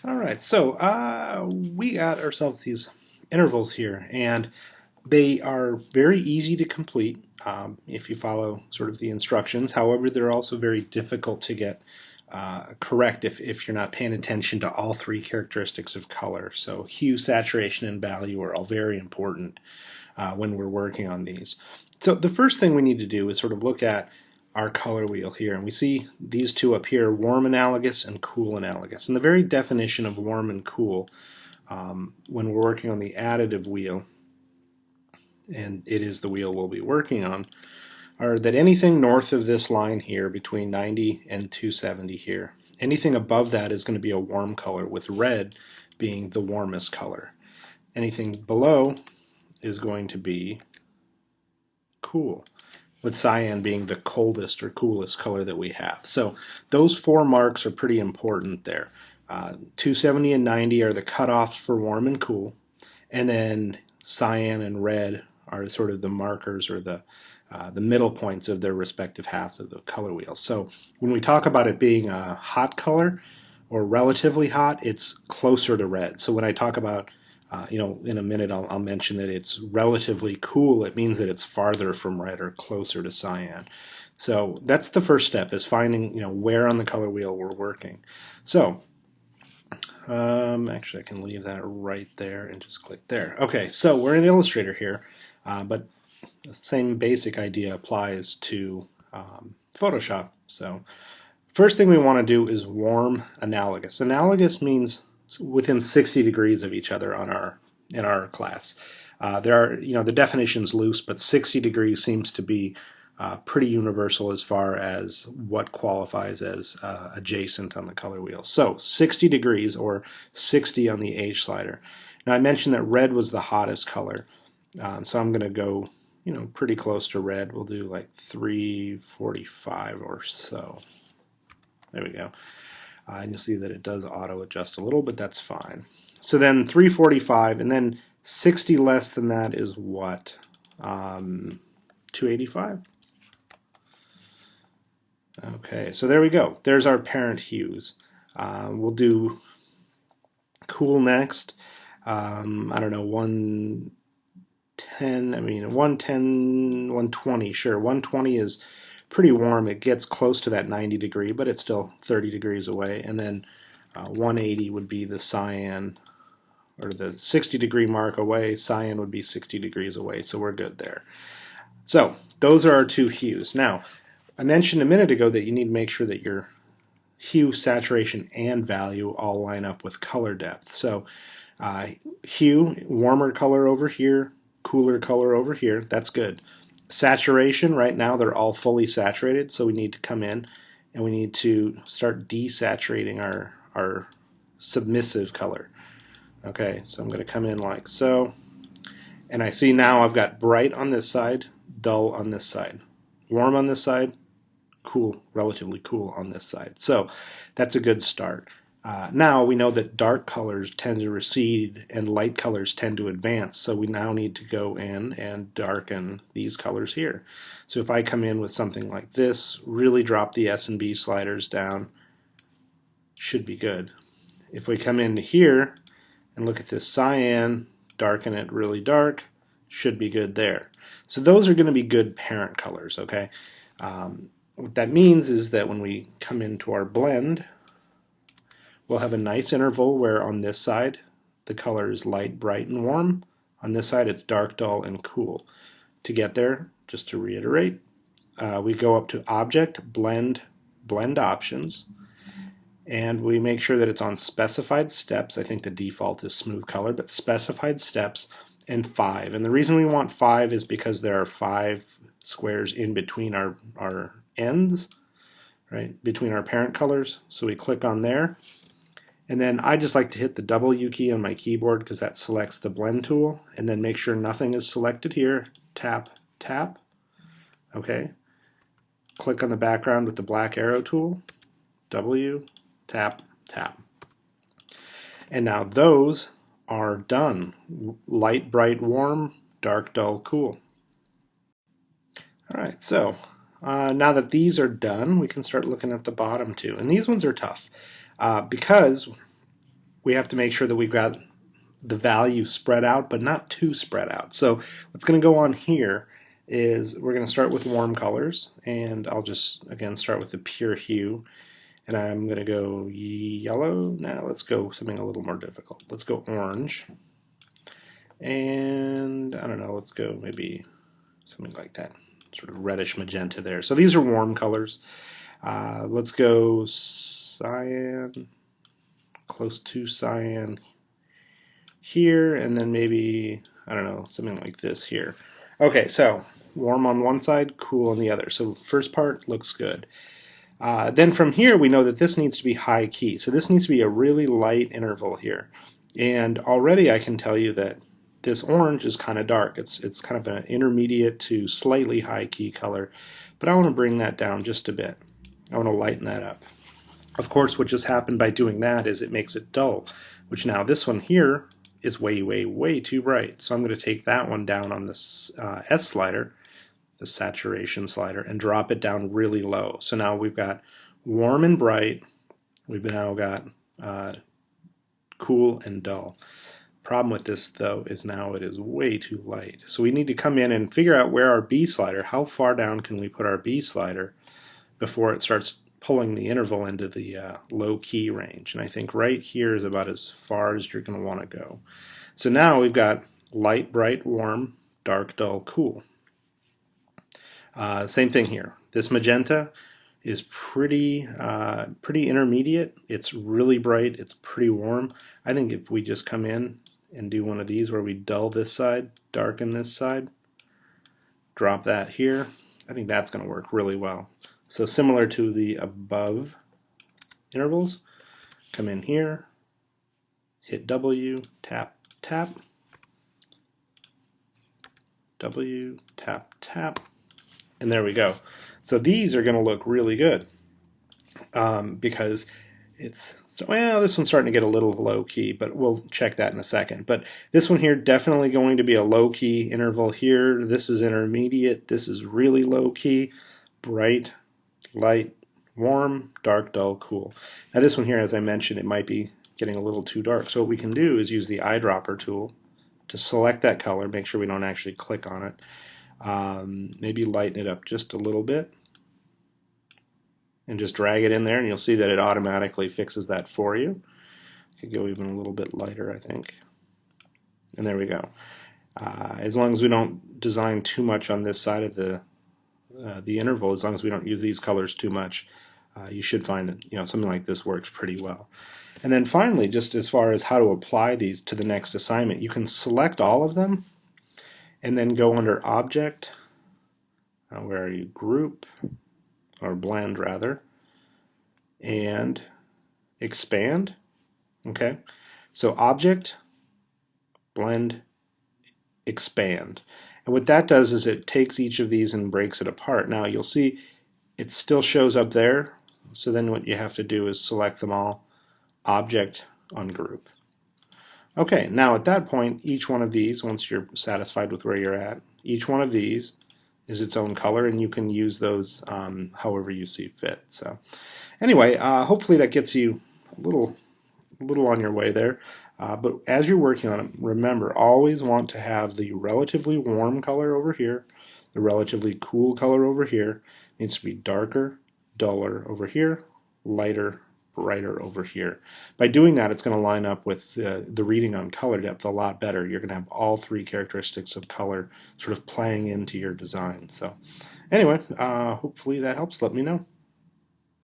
All right, so we got ourselves these intervals here, and they are very easy to complete if you follow sort of the instructions. However, they're also very difficult to get correct if you're not paying attention to all three characteristics of color. So hue, saturation, and value are all very important when we're working on these. So the first thing we need to do is sort of look at our color wheel here, and we see these two up here, warm analogous and cool analogous. And the very definition of warm and cool when we're working on the additive wheel, and it is the wheel we'll be working on, are that anything north of this line here between 90 and 270 here, anything above that is going to be a warm color, with red being the warmest color. Anything below is going to be cool, with cyan being the coldest or coolest color that we have. So those four marks are pretty important there. 270 and 90 are the cutoffs for warm and cool, and then cyan and red are sort of the markers or the middle points of their respective halves of the color wheel. So when we talk about it being a hot color or relatively hot, it's closer to red. So when I talk about in a minute I'll mention that it's relatively cool, it means that it's farther from red or closer to cyan. So that's the first step, is finding where on the color wheel we're working. So actually I can leave that right there and just click there. Okay, so we're in Illustrator here, but the same basic idea applies to Photoshop. So first thing we want to do is warm analogous. Analogous means within 60 degrees of each other in our class. There are, the definition's loose, but 60 degrees seems to be pretty universal as far as what qualifies as adjacent on the color wheel. So 60 degrees, or 60 on the H slider. Now I mentioned that red was the hottest color, so I'm going to go pretty close to red. We'll do like 345 or so. There we go. And you'll see that it does auto adjust a little, but that's fine. So then 345, and then 60 less than that is what? 285? Okay, so there we go. There's our parent hues. We'll do cool next. I don't know, 110, 110, 120, sure. 120 is pretty warm. It gets close to that 90 degree, but it's still 30 degrees away. And then 180 would be the cyan, or the 60 degree mark away. Cyan would be 60 degrees away, so we're good there. So those are our two hues. Now, I mentioned a minute ago that you need to make sure that your hue, saturation, and value all line up with color depth. So hue, warmer color over here, cooler color over here, that's good. Saturation, right now they're all fully saturated, so we need to come in and we need to start desaturating our submissive color. Okay, so I'm going to come in like so, and I see now I've got bright on this side, dull on this side, warm on this side, cool, relatively cool on this side. So that's a good start. Now we know that dark colors tend to recede and light colors tend to advance, so we now need to go in and darken these colors here. So if I come in with something like this, really drop the S and B sliders down, should be good. If we come into here and look at this cyan, darken it really dark, should be good there. So those are going to be good parent colors, okay? What that means is that when we come into our blend, we'll have a nice interval where on this side the color is light, bright, and warm. On this side it's dark, dull, and cool. To get there, just to reiterate, we go up to Object, Blend, Blend Options, and we make sure that it's on Specified Steps. I think the default is Smooth Color, but Specified Steps, and 5. And the reason we want 5 is because there are 5 squares in between our ends, right, between our parent colors. So we click on there, and then I just like to hit the W key on my keyboard because that selects the blend tool, and then make sure nothing is selected here. Tap, tap. Okay. Click on the background with the black arrow tool. W, tap, tap. And now those are done. Light, bright, warm, dark, dull, cool. All right, so now that these are done, we can start looking at the bottom two. And these ones are tough because we have to make sure that we've got the value spread out, but not too spread out. So what's going to go on here is we're going to start with warm colors, and I'll just again start with the pure hue, and I'm going to go yellow. Now let's go something a little more difficult. Let's go orange, and I don't know, let's go maybe something like that, sort of reddish magenta there. So these are warm colors. Let's go cyan, close to cyan here, and then maybe, I don't know, something like this here. Okay, so warm on one side, cool on the other. So first part looks good. Then from here we know that this needs to be high key. So this needs to be a really light interval here. And already I can tell you that this orange is kind of dark. It's kind of an intermediate to slightly high key color. But I want to bring that down just a bit. I want to lighten that up. Of course, what just happened by doing that is it makes it dull, which now this one here is way, way, way too bright. So I'm going to take that one down on this S slider, the saturation slider, and drop it down really low. So now we've got warm and bright. We've now got cool and dull. Problem with this though is now it is way too light. So we need to come in and figure out where our B slider, how far down can we put our B slider before it starts pulling the interval into the low key range. And I think right here is about as far as you're going to want to go. So now we've got light, bright, warm, dark, dull, cool. Same thing here. This magenta is pretty intermediate. It's really bright. It's pretty warm. I think if we just come in and do one of these where we dull this side, darken this side, drop that here, I think that's going to work really well. So similar to the above intervals, come in here, hit W, tap, tap, W, tap, tap, and there we go. So these are going to look really good because well, this one's starting to get a little low key, but we'll check that in a second. But this one here, definitely going to be a low key interval here. This is intermediate. This is really low key, bright, light, warm, dark, dull, cool. Now this one here, as I mentioned, it might be getting a little too dark. So what we can do is use the eyedropper tool to select that color, make sure we don't actually click on it. Maybe lighten it up just a little bit and just drag it in there, and you'll see that it automatically fixes that for you. Could go even a little bit lighter, I think. And there we go. As long as we don't design too much on this side of the interval, as long as we don't use these colors too much, you should find that something like this works pretty well. And then finally, just as far as how to apply these to the next assignment, you can select all of them and then go under Object, where are you, Group, or Blend rather, and Expand. Okay, so Object, Blend, Expand. And what that does is it takes each of these and breaks it apart. Now you'll see it still shows up there, so then what you have to do is select them all, Object on Group. Okay, now at that point, each one of these, once you're satisfied with where you're at, each one of these is its own color, and you can use those however you see fit. So anyway, hopefully that gets you a little on your way there. But as you're working on it, remember, always want to have the relatively warm color over here, the relatively cool color over here. It needs to be darker, duller over here, lighter, brighter over here. By doing that, it's going to line up with the reading on color depth a lot better. You're going to have all three characteristics of color sort of playing into your design. So anyway, hopefully that helps. Let me know.